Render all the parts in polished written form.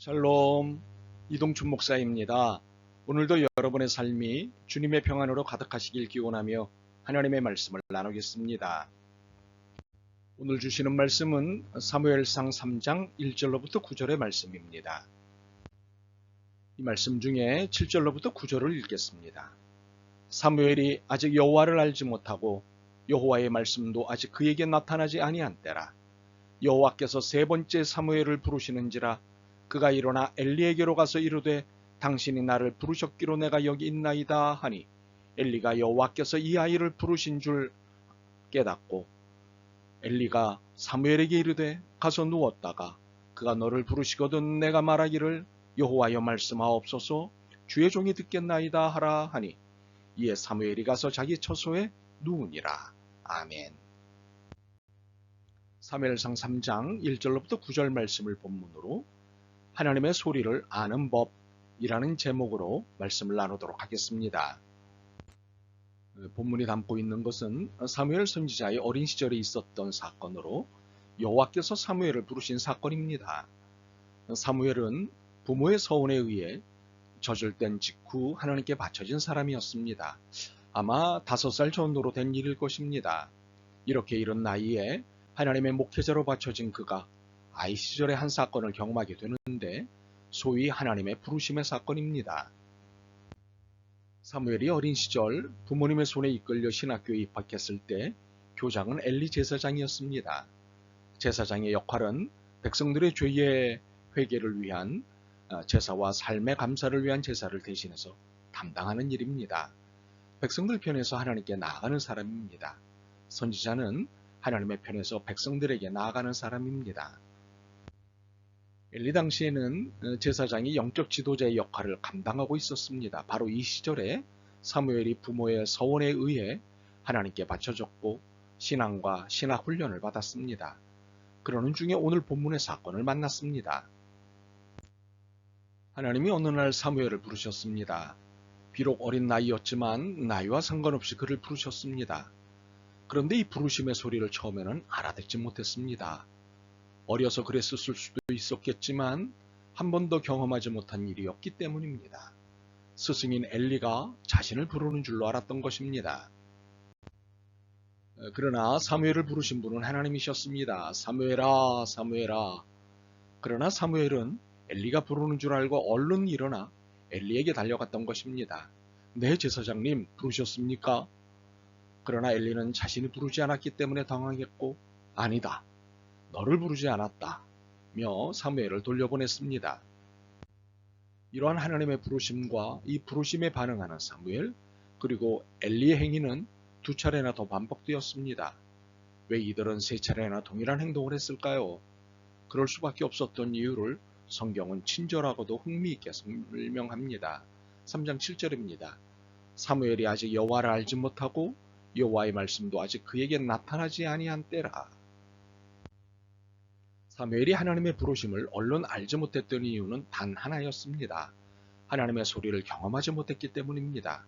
샬롬, 이동춘 목사입니다. 오늘도 여러분의 삶이 주님의 평안으로 가득하시길 기원하며 하나님의 말씀을 나누겠습니다. 오늘 주시는 말씀은 사무엘상 3장 1절로부터 9절의 말씀입니다. 이 말씀 중에 7절로부터 9절을 읽겠습니다. 사무엘이 아직 여호와를 알지 못하고 여호와의 말씀도 아직 그에게 나타나지 아니한 때라. 여호와께서 세 번째 사무엘을 부르시는지라. 그가 일어나 엘리에게로 가서 이르되 당신이 나를 부르셨기로 내가 여기 있나이다 하니 엘리가 여호와께서 이 아이를 부르신 줄 깨닫고 엘리가 사무엘에게 이르되 가서 누웠다가 그가 너를 부르시거든 내가 말하기를 여호와여 말씀하옵소서 주의 종이 듣겠나이다 하라 하니 이에 사무엘이 가서 자기 처소에 누우니라. 아멘. 사무엘상 3장 1절로부터 9절 말씀을 본문으로 하나님의 소리를 아는 법이라는 제목으로 말씀을 나누도록 하겠습니다. 본문이 담고 있는 것은 사무엘 선지자의 어린 시절에 있었던 사건으로 여호와께서 사무엘을 부르신 사건입니다. 사무엘은 부모의 서원에 의해 젖을 직후 하나님께 바쳐진 사람이었습니다. 아마 5살 전후로 된 일일 것입니다. 이렇게 이른 나이에 하나님의 목회자로 바쳐진 그가 아이 시절의 한 사건을 경험하게 되는데 소위 하나님의 부르심의 사건입니다. 사무엘이 어린 시절 부모님의 손에 이끌려 신학교에 입학했을 때 교장은 엘리 제사장이었습니다. 제사장의 역할은 백성들의 죄의 회개를 위한 제사와 삶의 감사를 위한 제사를 대신해서 담당하는 일입니다. 백성들 편에서 하나님께 나아가는 사람입니다. 선지자는 하나님의 편에서 백성들에게 나아가는 사람입니다. 엘리 당시에는 제사장이 영적 지도자의 역할을 감당하고 있었습니다. 바로 이 시절에 사무엘이 부모의 서원에 의해 하나님께 바쳐졌고 신앙과 신학 훈련을 받았습니다. 그러는 중에 오늘 본문의 사건을 만났습니다. 하나님이 어느 날 사무엘을 부르셨습니다. 비록 어린 나이였지만 나이와 상관없이 그를 부르셨습니다. 그런데 이 부르심의 소리를 처음에는 알아듣지 못했습니다. 어려서 그랬을 수도 있었겠지만 한 번도 경험하지 못한 일이었기 때문입니다. 스승인 엘리가 자신을 부르는 줄로 알았던 것입니다. 그러나 사무엘을 부르신 분은 하나님이셨습니다. 사무엘아, 사무엘아. 그러나 사무엘은 엘리가 부르는 줄 알고 얼른 일어나 엘리에게 달려갔던 것입니다. 네, 제사장님 부르셨습니까? 그러나 엘리는 자신이 부르지 않았기 때문에 당황했고 아니다. 너를 부르지 않았다며 사무엘을 돌려보냈습니다. 이러한 하나님의 부르심과 이 부르심에 반응하는 사무엘 그리고 엘리의 행위는 2차례나 더 반복되었습니다. 왜 이들은 3차례나 동일한 행동을 했을까요? 그럴 수밖에 없었던 이유를 성경은 친절하고도 흥미있게 설명합니다. 3장 7절입니다. 사무엘이 아직 여호와를 알지 못하고 여호와의 말씀도 아직 그에게 나타나지 아니한 때라. 사무엘이 하나님의 부르심을 얼른 알지 못했던 이유는 단 하나였습니다. 하나님의 소리를 경험하지 못했기 때문입니다.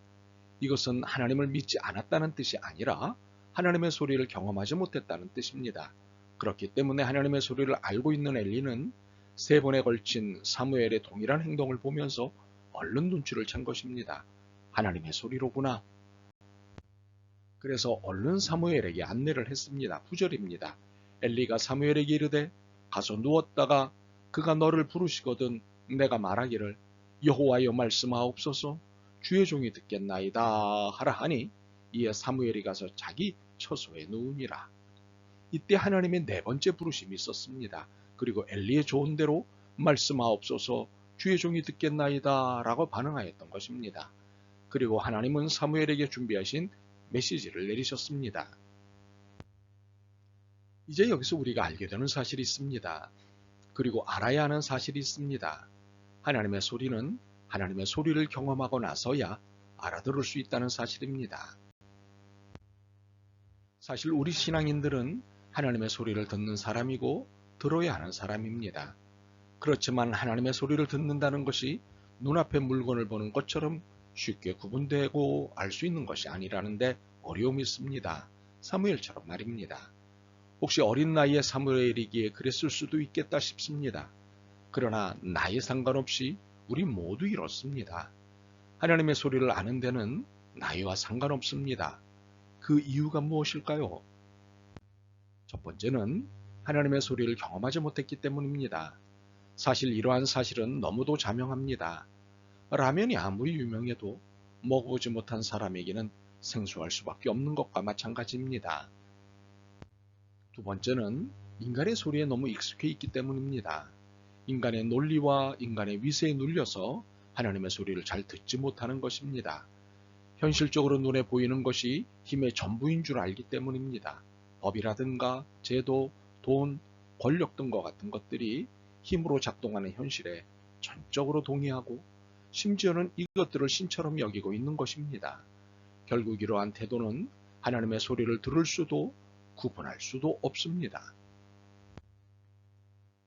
이것은 하나님을 믿지 않았다는 뜻이 아니라 하나님의 소리를 경험하지 못했다는 뜻입니다. 그렇기 때문에 하나님의 소리를 알고 있는 엘리는 3번에 걸친 사무엘의 동일한 행동을 보면서 얼른 눈치를 챈 것입니다. 하나님의 소리로구나. 그래서 얼른 사무엘에게 안내를 했습니다. 9절입니다. 엘리가 사무엘에게 이르되 가서 누웠다가 그가 너를 부르시거든 내가 말하기를 여호와여 말씀하옵소서 주의 종이 듣겠나이다 하라 하니 이에 사무엘이 가서 자기 처소에 누우니라. 이때 하나님의 4번째 부르심이 있었습니다. 그리고 엘리의 좋은 대로 말씀하옵소서 주의 종이 듣겠나이다 라고 반응하였던 것입니다. 그리고 하나님은 사무엘에게 준비하신 메시지를 내리셨습니다. 이제 여기서 우리가 알게 되는 사실이 있습니다. 그리고 알아야 하는 사실이 있습니다. 하나님의 소리는 하나님의 소리를 경험하고 나서야 알아들을 수 있다는 사실입니다. 사실 우리 신앙인들은 하나님의 소리를 듣는 사람이고 들어야 하는 사람입니다. 그렇지만 하나님의 소리를 듣는다는 것이 눈앞의 물건을 보는 것처럼 쉽게 구분되고 알 수 있는 것이 아니라는데 어려움이 있습니다. 사무엘처럼 말입니다. 혹시 어린 나이에 사무엘이기에 그랬을 수도 있겠다 싶습니다. 그러나 나이 상관없이 우리 모두 이렇습니다. 하나님의 소리를 아는 데는 나이와 상관없습니다. 그 이유가 무엇일까요? 첫 번째는 하나님의 소리를 경험하지 못했기 때문입니다. 사실 이러한 사실은 너무도 자명합니다. 라면이 아무리 유명해도 먹어보지 못한 사람에게는 생소할 수밖에 없는 것과 마찬가지입니다. 두 번째는 인간의 소리에 너무 익숙해 있기 때문입니다. 인간의 논리와 인간의 위세에 눌려서 하나님의 소리를 잘 듣지 못하는 것입니다. 현실적으로 눈에 보이는 것이 힘의 전부인 줄 알기 때문입니다. 법이라든가 제도, 돈, 권력 등과 같은 것들이 힘으로 작동하는 현실에 전적으로 동의하고 심지어는 이것들을 신처럼 여기고 있는 것입니다. 결국 이러한 태도는 하나님의 소리를 들을 수도 구분할 수도 없습니다.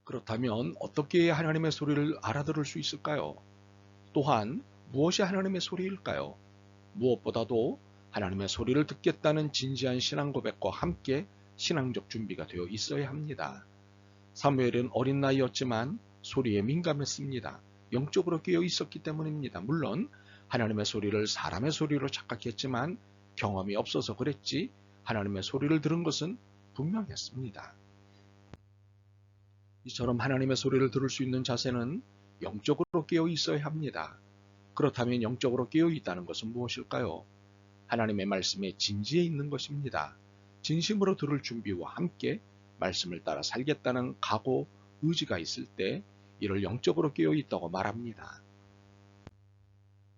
그렇다면 어떻게 하나님의 소리를 알아들을 수 있을까요? 또한 무엇이 하나님의 소리일까요? 무엇보다도 하나님의 소리를 듣겠다는 진지한 신앙 고백과 함께 신앙적 준비가 되어 있어야 합니다. 사무엘은 어린 나이였지만 소리에 민감했습니다. 영적으로 깨어 있었기 때문입니다. 물론 하나님의 소리를 사람의 소리로 착각했지만 경험이 없어서 그랬지 하나님의 소리를 들은 것은 분명했습니다. 이처럼 하나님의 소리를 들을 수 있는 자세는 영적으로 깨어 있어야 합니다. 그렇다면 영적으로 깨어 있다는 것은 무엇일까요? 하나님의 말씀에 진지해 있는 것입니다. 진심으로 들을 준비와 함께 말씀을 따라 살겠다는 각오, 의지가 있을 때 이를 영적으로 깨어 있다고 말합니다.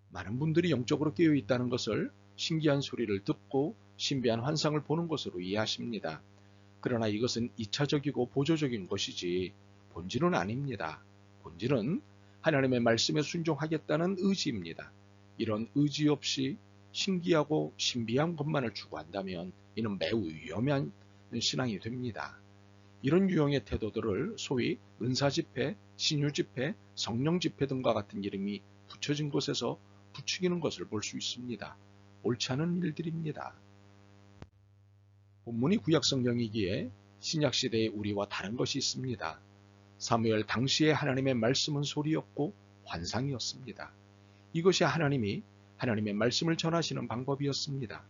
많은 분들이 영적으로 깨어 있다는 것을 신기한 소리를 듣고 신비한 환상을 보는 것으로 이해하십니다. 그러나 이것은 2차적이고 보조적인 것이지 본질은 아닙니다. 본질은 하나님의 말씀에 순종하겠다는 의지입니다. 이런 의지 없이 신기하고 신비한 것만을 추구한다면 이는 매우 위험한 신앙이 됩니다. 이런 유형의 태도들을 소위 은사집회, 신유집회, 성령집회 등과 같은 이름이 붙여진 곳에서 부추기는 것을 볼 수 있습니다. 옳지 않은 일들입니다. 본문이 구약성경이기에 신약시대의 우리와 다른 것이 있습니다. 사무엘 당시의 하나님의 말씀은 소리였고 환상이었습니다. 이것이 하나님의 말씀을 전하시는 방법이었습니다.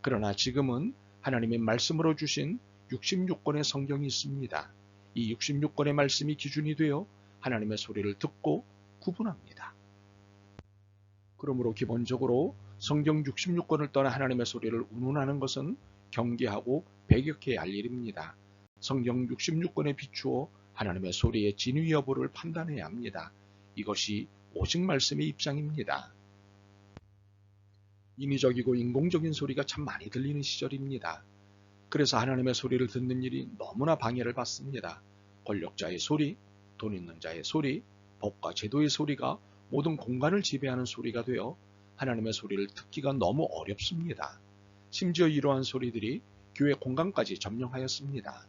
그러나 지금은 하나님의 말씀으로 주신 66권의 성경이 있습니다. 이 66권의 말씀이 기준이 되어 하나님의 소리를 듣고 구분합니다. 그러므로 기본적으로 성경 66권을 떠나 하나님의 소리를 운운하는 것은 경계하고 배격해야 할 일입니다. 성경 66권에 비추어 하나님의 소리의 진위 여부를 판단해야 합니다. 이것이 오직 말씀의 입장입니다. 인위적이고 인공적인 소리가 참 많이 들리는 시절입니다. 그래서 하나님의 소리를 듣는 일이 너무나 방해를 받습니다. 권력자의 소리, 돈 있는 자의 소리, 법과 제도의 소리가 모든 공간을 지배하는 소리가 되어 하나님의 소리를 듣기가 너무 어렵습니다. 심지어 이러한 소리들이 교회 공간까지 점령하였습니다.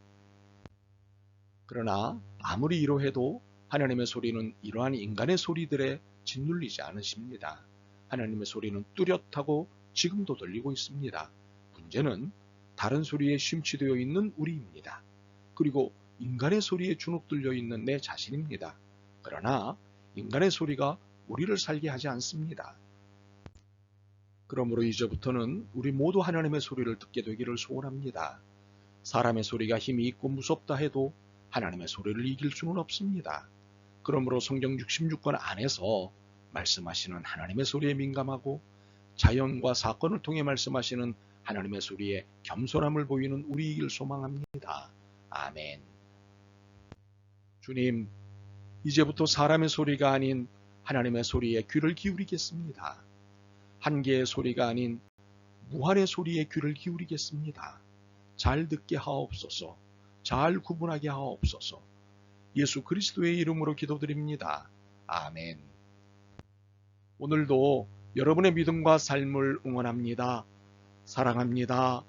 그러나 아무리 이러해도 하나님의 소리는 이러한 인간의 소리들에 짓눌리지 않으십니다. 하나님의 소리는 뚜렷하고 지금도 들리고 있습니다. 문제는 다른 소리에 심취되어 있는 우리입니다. 그리고 인간의 소리에 주눅 들려 있는 내 자신입니다. 그러나 인간의 소리가 우리를 살게 하지 않습니다. 그러므로 이제부터는 우리 모두 하나님의 소리를 듣게 되기를 소원합니다. 사람의 소리가 힘이 있고 무섭다 해도 하나님의 소리를 이길 수는 없습니다. 그러므로 성경 66권 안에서 말씀하시는 하나님의 소리에 민감하고 자연과 사건을 통해 말씀하시는 하나님의 소리에 겸손함을 보이는 우리이길 소망합니다. 아멘. 주님, 이제부터 사람의 소리가 아닌 하나님의 소리에 귀를 기울이겠습니다. 한계의 소리가 아닌 무한의 소리에 귀를 기울이겠습니다. 잘 듣게 하옵소서. 잘 구분하게 하옵소서. 예수 그리스도의 이름으로 기도드립니다. 아멘. 오늘도 여러분의 믿음과 삶을 응원합니다. 사랑합니다.